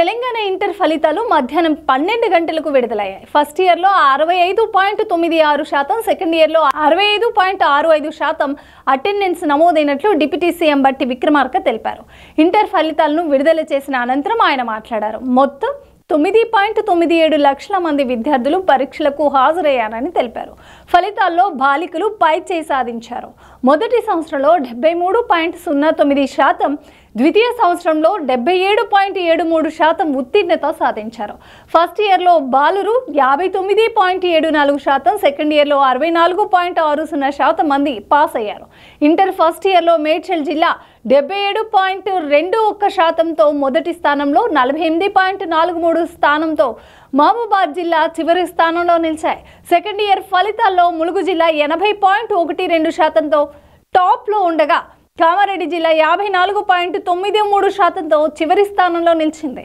Telangana inter ఫలితాలు మధ్యాహ్నం 12 గంటలకు విడుదలయ్యాయి. ఫస్ట్ ఇయర్లో 65.96%, సెకండ్ ఇయర్లో 65.65% అటెండెన్స్ నమోదైనట్లు డిప్యూటీ సీఎం బట్టి విక్రమార్క తెలిపారు. ఇంటర్ ఫలితాలను విడుదల చేసిన అనంతరం ఆయన మాట్లాడారు. మొత్తం 9.97 లక్షల మంది విద్యార్థులు పరీక్షలకు హాజరయ్యారని తెలిపారు. ఫలితాల్లో బాలికలు పైచేయి సాధించారు. మొదటి సంవత్సరంలో 73.09%, ద్వితీయ సంవత్సరంలో 77.73% ఉత్తీర్ణత సాధించారు. ఫస్ట్ ఇయర్లో బాలురు 59.74%, సెకండ్ ఇయర్లో 64.60% మంది పాస్ అయ్యారు. ఇంటర్ ఫస్ట్ ఇయర్లో మేడ్చల్ జిల్లా 77.21%తో మొదటి స్థానంలో, 48.43 స్థానంతో మహబూబాద్ జిల్లా చివరి స్థానంలో నిలిచాయి. సెకండ్ ఇయర్ ఫలితాల్లో ములుగు జిల్లా 80.12%తో టాప్లో ఉండగా, కామారెడ్డి జిల్లా 54.93%తో చివరి స్థానంలో నిలిచింది.